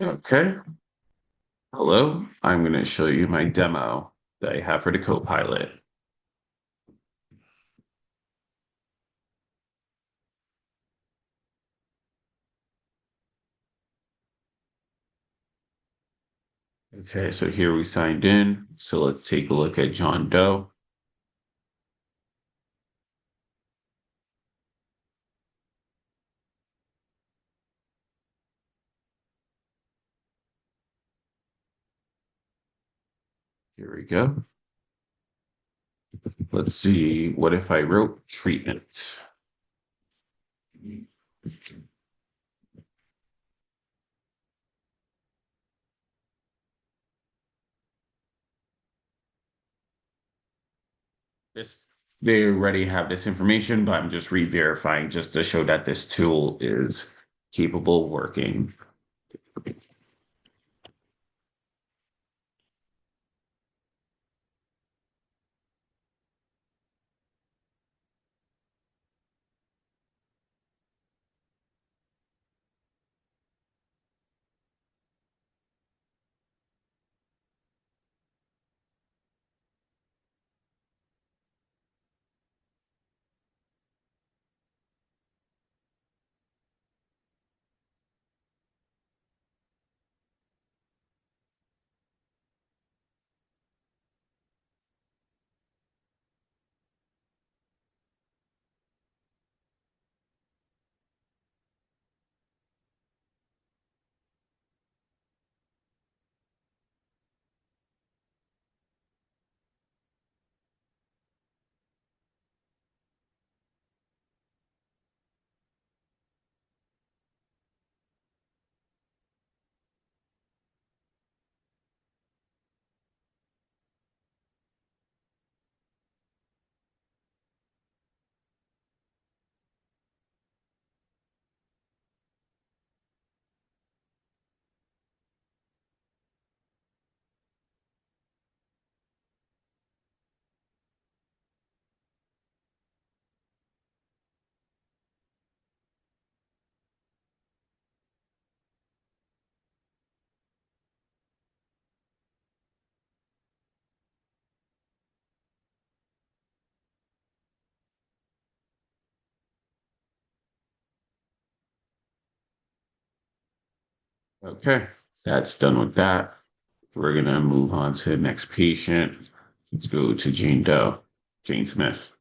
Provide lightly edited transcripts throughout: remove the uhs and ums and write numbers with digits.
Okay. Hello. I'm going to show you my demo that I have for the Copilot. Okay, so here we signed in. So let's take a look at John Doe. Here we go. Let's see. What if I wrote treatment? This they already have this information, but I'm just re-verifying just to show that this tool is capable of working. Okay, that's done with that. We're gonna move on to the next patient. Let's go to Jane Doe, Jane Smith.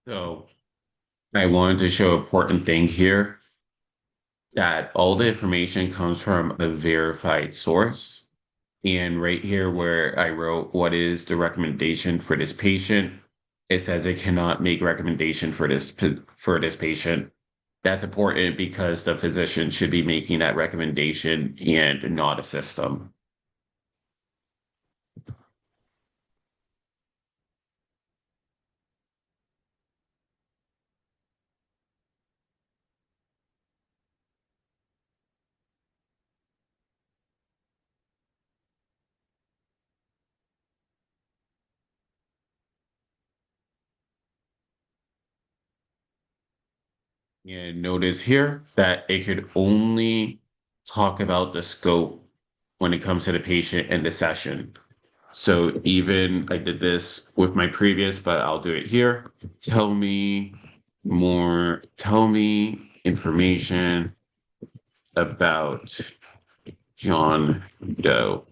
So I wanted to show an important thing here that all the information comes from a verified source. And right here where I wrote what is the recommendation for this patient, it says it cannot make recommendation for for this patient. That's important because the physician should be making that recommendation and not a system. And notice here that it could only talk about the scope when it comes to the patient and the session. So even I did this with my previous, but I'll do it here. Tell me information about John Doe.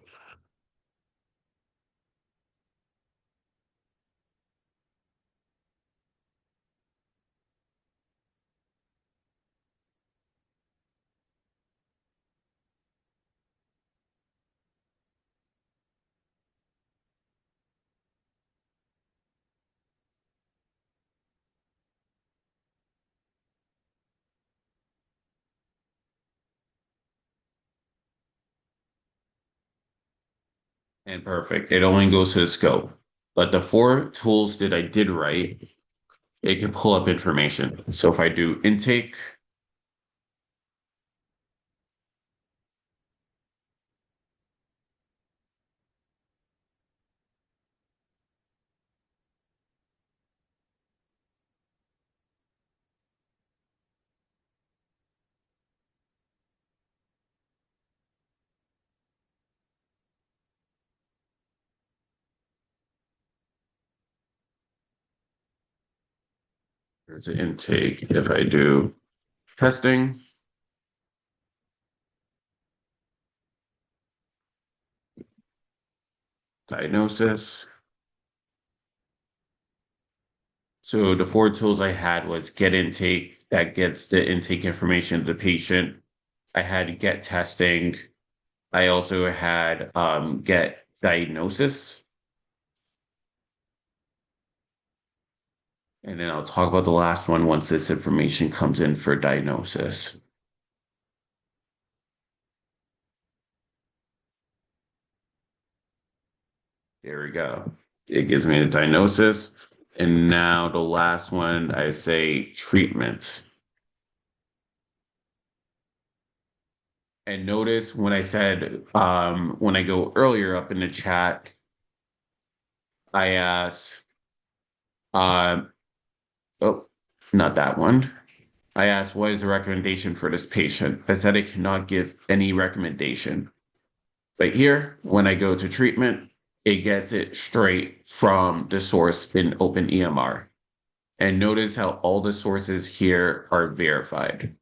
And perfect. It only goes to the scope. But the four tools that I did write, it can pull up information. So if I do intake, there's an intake. If I do testing, diagnosis. So the four tools I had was get intake, that gets the intake information of the patient. I had get testing. I also had get diagnosis. And then I'll talk about the last one once this information comes in for diagnosis. There we go. It gives me the diagnosis. And now the last one, I say treatment. And notice when I said, when I go earlier up in the chat, I asked, um, oh, not that one. I asked, what is the recommendation for this patient? I said it cannot give any recommendation. But here, when I go to treatment, it gets it straight from the source in OpenEMR. And notice how all the sources here are verified.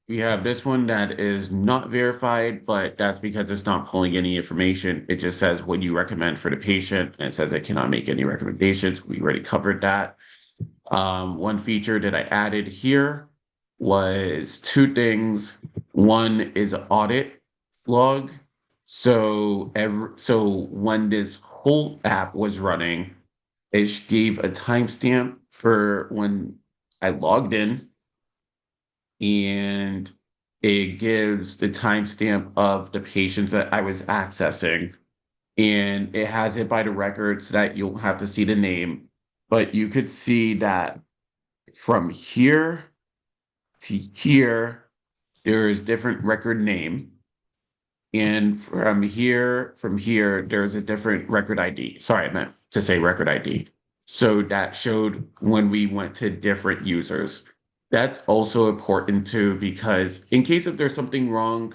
We have this one that is not verified, but that's because it's not pulling any information. It just says what you recommend for the patient, and it says it cannot make any recommendations. We already covered that. One feature that I added here was two things. One is audit log. So when this whole app was running, it gave a timestamp for when I logged in, and it gives the timestamp of the patients that I was accessing, and it has it by the record so that you'll have to see the name. But you could see that from here to here, there is different record name. And from here, there's a different record ID. Sorry, I meant to say record ID. So that showed when we went to different users. That's also important too, because in case if there's something wrong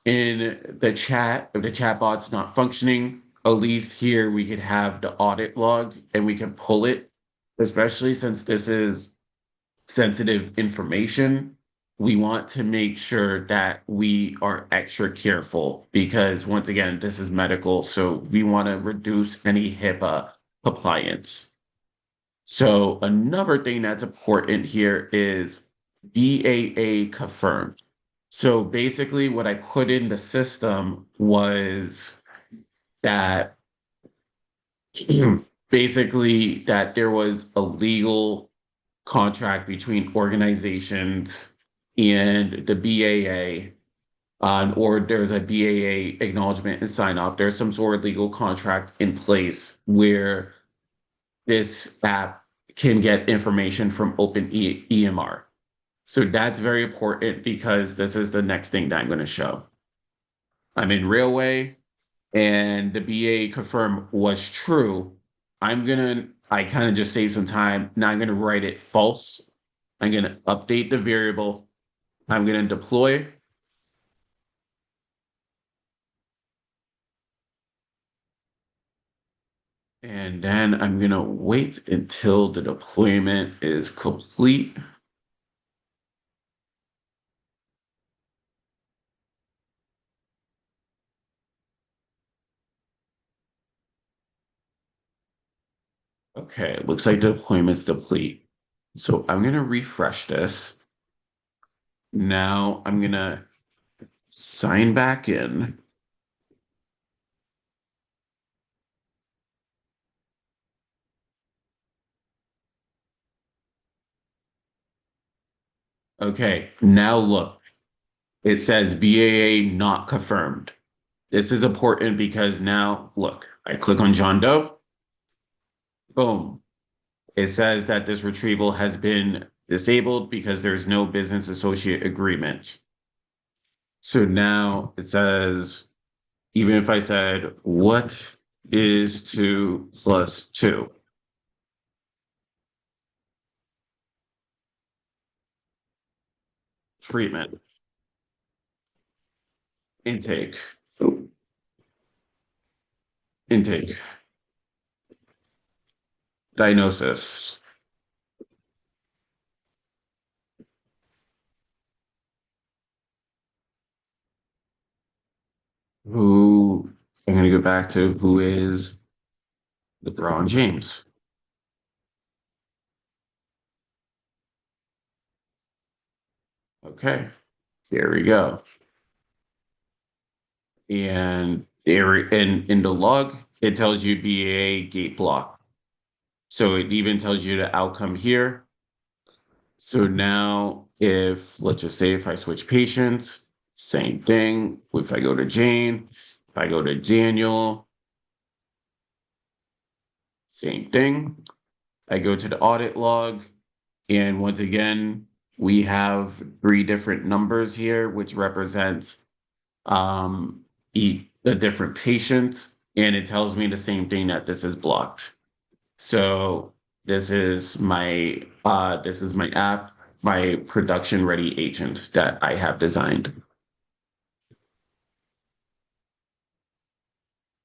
in the chat, if the chat bot's not functioning, at least here we could have the audit log and we can pull it, especially since this is sensitive information. We want to make sure that we are extra careful because once again, this is medical. So we want to reduce any HIPAA compliance. So another thing that's important here is BAA confirmed. So basically, what I put in the system was that basically that there was a legal contract between organizations and the BAA, or there's a BAA acknowledgement and sign off. There's some sort of legal contract in place where this app can get information from EMR. So that's very important because this is the next thing that I'm going to show. I'm in Railway and the BA confirm was true. I kind of just saved some time. Now I'm gonna write it false. I'm gonna update the variable. I'm gonna deploy. And then I'm gonna wait until the deployment is complete. Okay, it looks like the deployment's complete. So I'm gonna refresh this. Now I'm gonna sign back in. Okay, now look, it says BAA not confirmed. This is important because now, look, I click on John Doe, boom. It says that this retrieval has been disabled because there's no business associate agreement. So now it says, even if I said, what is 2 plus 2? Treatment, intake, intake, diagnosis. Who, I'm going to go back to who is LeBron James. Okay, there we go. And there in the log, it tells you BA gate block. So it even tells you the outcome here. So now if let's just say if I switch patients, same thing. If I go to Jane, if I go to Daniel, same thing. I go to the audit log, and once again, we have three different numbers here, which represents a different patient, and it tells me the same thing that this is blocked. So this is my app, my production ready agent that I have designed.